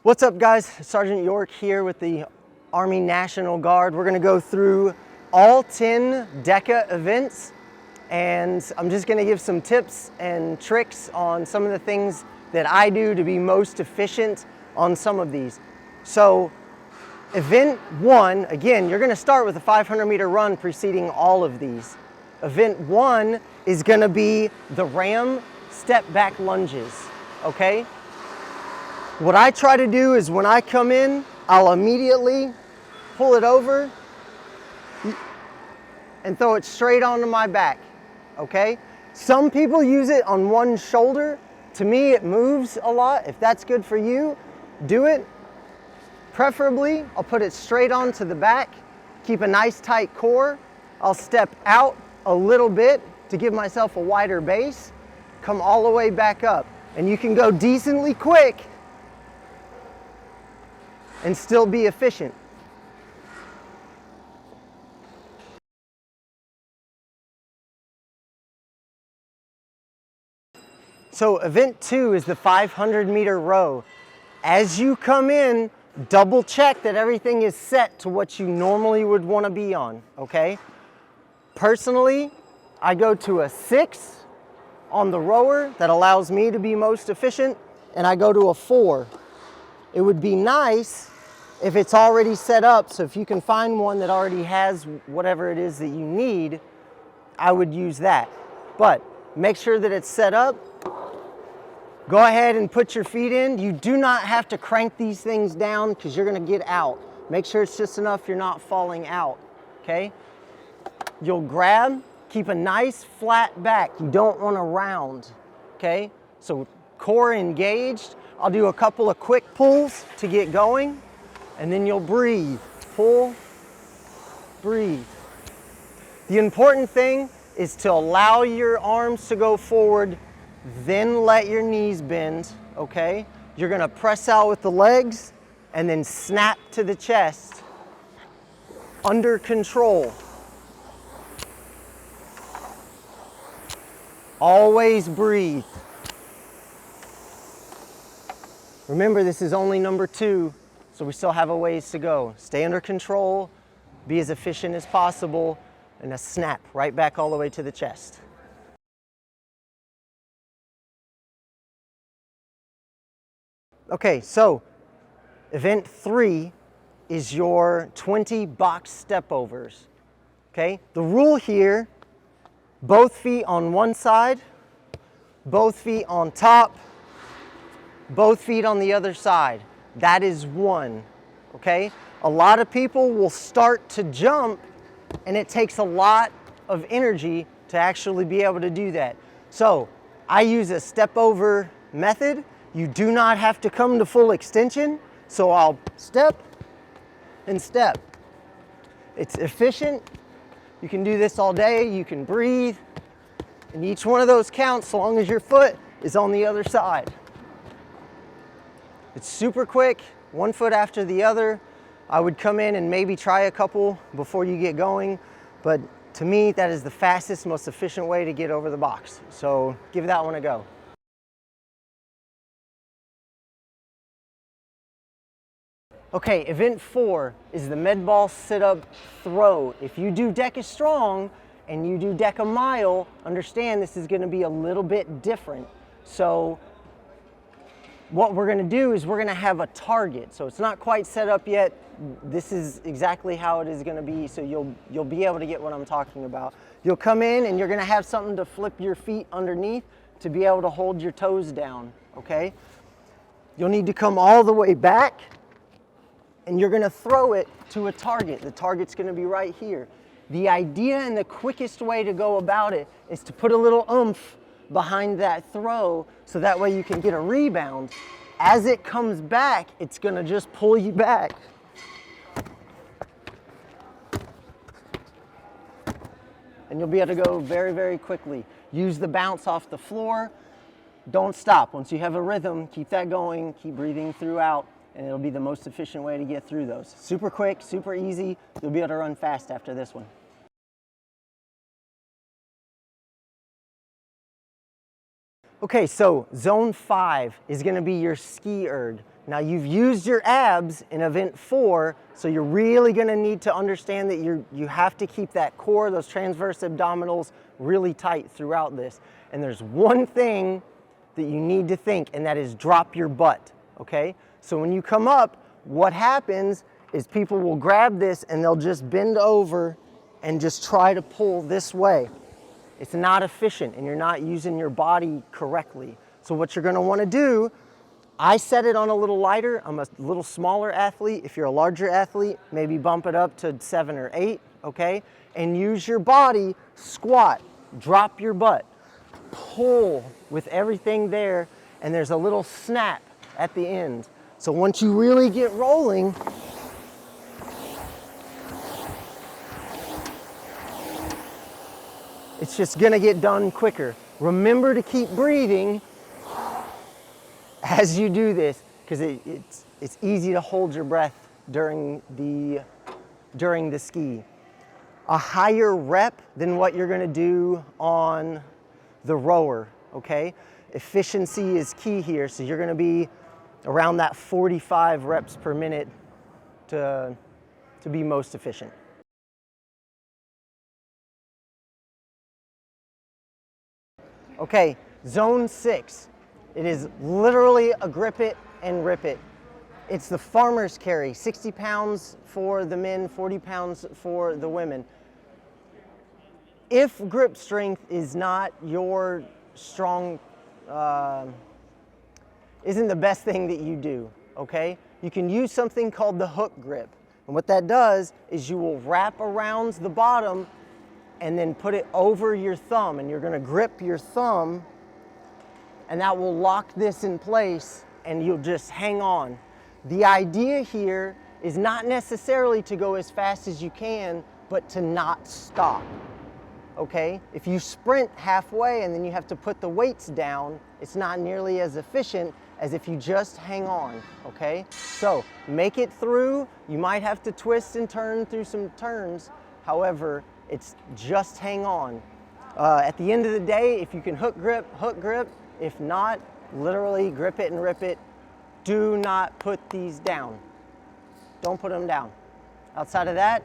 What's up, guys? Sergeant York here with the Army National Guard. We're gonna go through all 10 DECA events, and I'm just gonna give some tips and tricks on some of the things that I do to be most efficient on some of these. So event 1, again, you're gonna start with a 500-meter run preceding all of these. Event 1 is gonna be the RAM step back lunges, okay? What I try to do is when I come in, I'll immediately pull it over and throw it straight onto my back, okay? Some people use it on one shoulder. To me, it moves a lot. If that's good for you, do it. Preferably, I'll put it straight onto the back, keep a nice tight core. I'll step out a little bit to give myself a wider base, come all the way back up. And you can go decently quick and still be efficient. So event 2 is the 500-meter row. As you come in, double check that everything is set to what you normally would want to be on, okay? Personally, I go to a 6 on the rower. That allows me to be most efficient, and I go to a 4. It would be nice if it's already set up, so if you can find one that already has whatever it is that you need, I would use that. But make sure that it's set up. Go ahead and put your feet in. You do not have to crank these things down because you're gonna get out. Make sure it's just enough you're not falling out, okay? You'll grab, keep a nice flat back. You don't wanna round, okay? So core engaged. I'll do a couple of quick pulls to get going, and then you'll breathe. Pull, breathe. The important thing is to allow your arms to go forward, then let your knees bend, okay? You're gonna press out with the legs and then snap to the chest. Under control. Always breathe. Remember, this is only number 2, so we still have a ways to go. Stay under control, be as efficient as possible, and a snap right back all the way to the chest. Okay, so event 3 is your 20 box step overs, okay? The rule here, both feet on one side, both feet on top, both feet on the other side. That is 1, okay? A lot of people will start to jump, and it takes a lot of energy to actually be able to do that. So I use a step over method. You do not have to come to full extension, so I'll step and step. It's efficient. You can do this all day. You can breathe, and each one of those counts so long as your foot is on the other side. It's super quick, one foot after the other. I would come in and maybe try a couple before you get going, but to me, that is the fastest, most efficient way to get over the box. So give that one a go. Okay, event 4 is the med ball sit-up throw. If you do DECA strong and you do DECA mile, understand this is gonna be a little bit different. So what we're gonna do is we're gonna have a target. So it's not quite set up yet. This is exactly how it is gonna be, so you'll be able to get what I'm talking about. You'll come in and you're gonna have something to flip your feet underneath to be able to hold your toes down, okay? You'll need to come all the way back, and you're gonna throw it to a target. The target's gonna be right here. The idea and the quickest way to go about it is to put a little oomph behind that throw, so that way you can get a rebound. As it comes back, it's gonna just pull you back. And you'll be able to go very, very quickly. Use the bounce off the floor. Don't stop. Once you have a rhythm, keep that going, keep breathing throughout, and it'll be the most efficient way to get through those. Super quick, super easy. You'll be able to run fast after this one. Okay, so zone 5 is gonna be your ski erg. Now you've used your abs in event 4, so you're really gonna need to understand that you have to keep that core, those transverse abdominals really tight throughout this. And there's one thing that you need to think, and that is drop your butt, okay? So when you come up, what happens is people will grab this and they'll just bend over and just try to pull this way. It's not efficient and you're not using your body correctly. So what you're gonna wanna do, I set it on a little lighter. I'm a little smaller athlete. If you're a larger athlete, maybe bump it up to 7 or 8, okay? And use your body, squat, drop your butt, pull with everything there, and there's a little snap at the end. So once you really get rolling, it's just gonna get done quicker. Remember to keep breathing as you do this, because it's easy to hold your breath during the ski. A higher rep than what you're gonna do on the rower, okay? Efficiency is key here, so you're gonna be around that 45 reps per minute to be most efficient. Okay, zone 6. It is literally a grip it and rip it. It's the farmer's carry, 60 pounds for the men, 40 pounds for the women. If grip strength is not your strong, isn't the best thing that you do, okay? You can use something called the hook grip. And what that does is you will wrap around the bottom and then put it over your thumb, and you're gonna grip your thumb, and that will lock this in place and you'll just hang on. The idea here is not necessarily to go as fast as you can, but to not stop, okay? If you sprint halfway and then you have to put the weights down, it's not nearly as efficient as if you just hang on, okay? So make it through. You might have to twist and turn through some turns. However, it's just hang on. At the end of the day, if you can hook grip, hook grip. If not, literally grip it and rip it. Do not put these down. Don't put them down. Outside of that,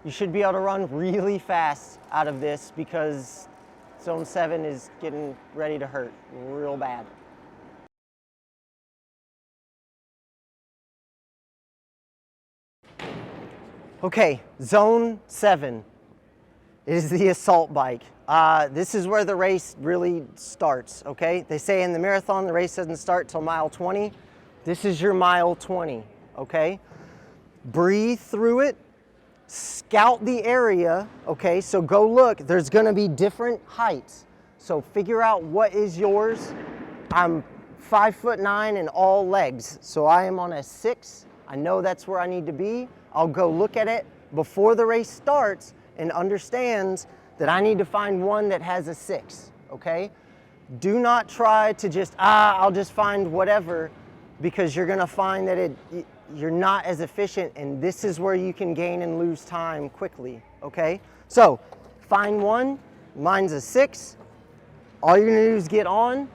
you should be able to run really fast out of this, because zone 7 is getting ready to hurt real bad. Okay, zone 7 is the assault bike. This is where the race really starts, okay? They say in the marathon, the race doesn't start till mile 20. This is your mile 20, okay? Breathe through it, scout the area, okay? So go look, there's gonna be different heights. So figure out what is yours. I'm 5'9" and all legs. So I am on a 6. I know that's where I need to be. I'll go look at it before the race starts and understands that I need to find one that has a 6, okay? Do not try to just, I'll just find whatever, because you're gonna find that you're not as efficient, and this is where you can gain and lose time quickly, okay? So find one, mine's a 6. All you're gonna do is get on.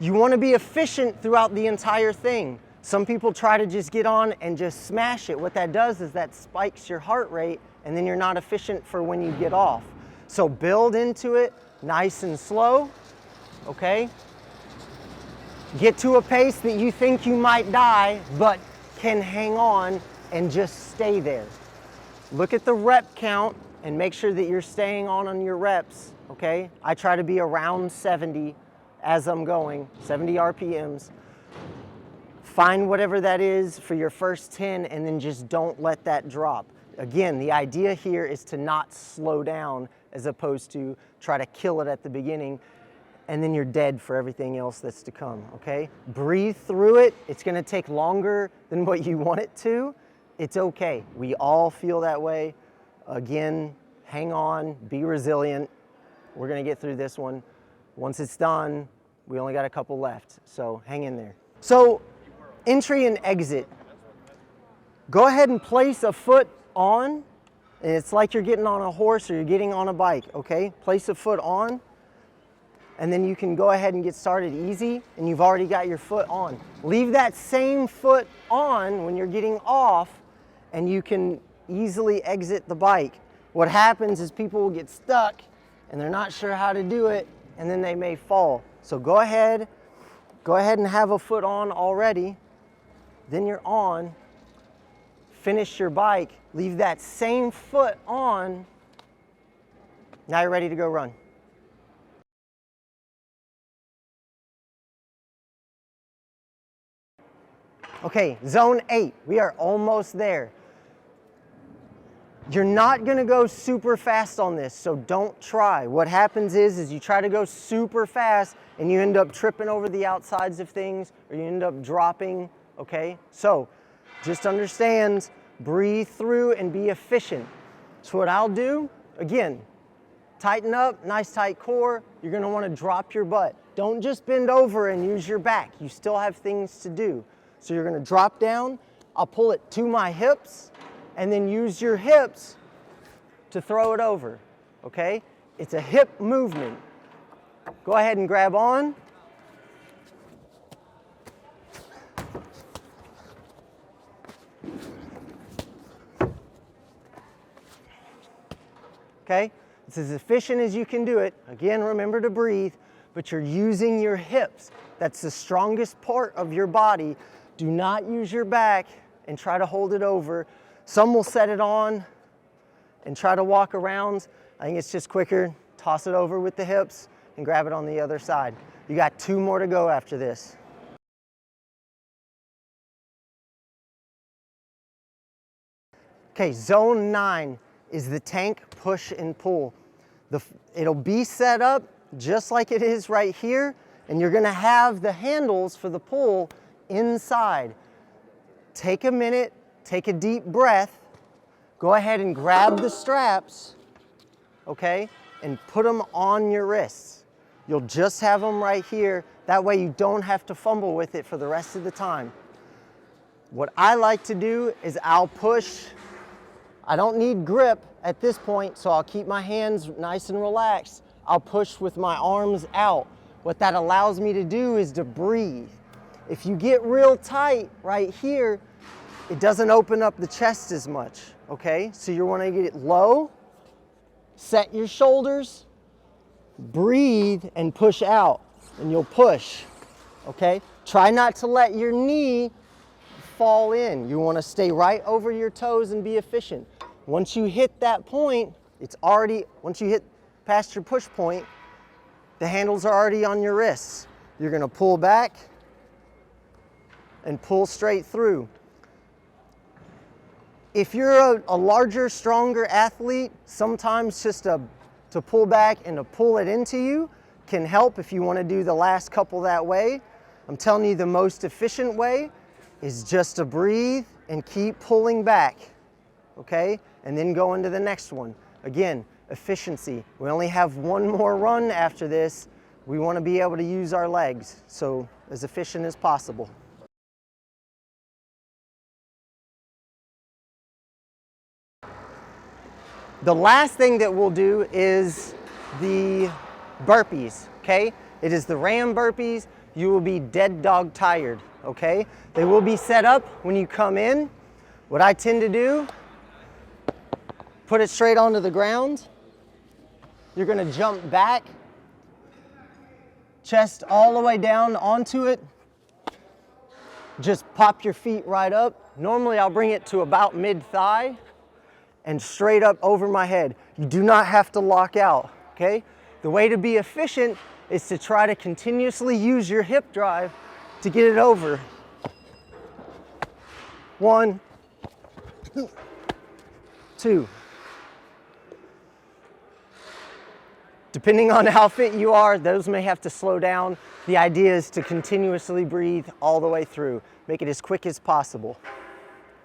You wanna be efficient throughout the entire thing. Some people try to just get on and just smash it. What that does is that spikes your heart rate, and then you're not efficient for when you get off. So build into it nice and slow, okay? Get to a pace that you think you might die, but can hang on and just stay there. Look at the rep count and make sure that you're staying on your reps, okay? I try to be around 70 as I'm going, 70 RPMs. Find whatever that is for your first 10, and then just don't let that drop. Again, the idea here is to not slow down, as opposed to try to kill it at the beginning, and then you're dead for everything else that's to come, okay? Breathe through it. It's gonna take longer than what you want it to. It's okay. We all feel that way. Again, hang on, be resilient. We're gonna get through this one. Once it's done, we only got a couple left, so hang in there. So, entry and exit. Go ahead and place a foot on, and it's like you're getting on a horse or you're getting on a bike, okay? Place a foot on. and then you can go ahead and get started easy, and you've already got your foot on. Leave that same foot on when you're getting off, and you can easily exit the bike. What happens is people will get stuck and they're not sure how to do it, and then they may fall. So go ahead and have a foot on already. Then you're on, finish your bike, leave that same foot on. Now you're ready to go run. Okay, zone 8, we are almost there. You're not gonna go super fast on this, so don't try. What happens is you try to go super fast and you end up tripping over the outsides of things, or you end up dropping, okay? So just understand, breathe through and be efficient. So what I'll do, again, tighten up, nice tight core. You're gonna wanna drop your butt. Don't just bend over and use your back. You still have things to do. So you're gonna drop down, I'll pull it to my hips, and then use your hips to throw it over, okay? It's a hip movement. Go ahead and grab on. Okay, it's as efficient as you can do it. Again, remember to breathe, but you're using your hips. That's the strongest part of your body. Do not use your back and try to hold it over. Some will set it on and try to walk around. I think it's just quicker. Toss it over with the hips and grab it on the other side. You got 2 more to go after this. Okay, zone 9 is the tank push and pull. It'll be set up just like it is right here, and you're gonna have the handles for the pull inside. Take a minute, take a deep breath, go ahead and grab the straps, okay, and put them on your wrists. You'll just have them right here. That way you don't have to fumble with it for the rest of the time. What I like to do is I'll push. I don't need grip at this point, so I'll keep my hands nice and relaxed. I'll push with my arms out. What that allows me to do is to breathe. If you get real tight right here, it doesn't open up the chest as much, okay? So you want to get it low, set your shoulders, breathe, and push out, and you'll push, okay? Try not to let your knee fall in. You want to stay right over your toes and be efficient. Once you hit that point, once you hit past your push point, the handles are already on your wrists. You're going to pull back and pull straight through. If you're a larger, stronger athlete, sometimes just to pull back and to pull it into you can help if you want to do the last couple that way. I'm telling you, the most efficient way is just to breathe and keep pulling back, okay? And then go into the next one. Again, efficiency. We only have 1 more run after this. We want to be able to use our legs, so as efficient as possible. The last thing that we'll do is the burpees, okay? It is the ram burpees. You will be dead dog tired, okay? They will be set up when you come in. What I tend to do, put it straight onto the ground. You're gonna jump back, chest all the way down onto it. Just pop your feet right up. Normally I'll bring it to about mid-thigh and straight up over my head. You do not have to lock out, okay? The way to be efficient is to try to continuously use your hip drive to get it over. 1, 2. Depending on how fit you are, those may have to slow down. The idea is to continuously breathe all the way through. Make it as quick as possible.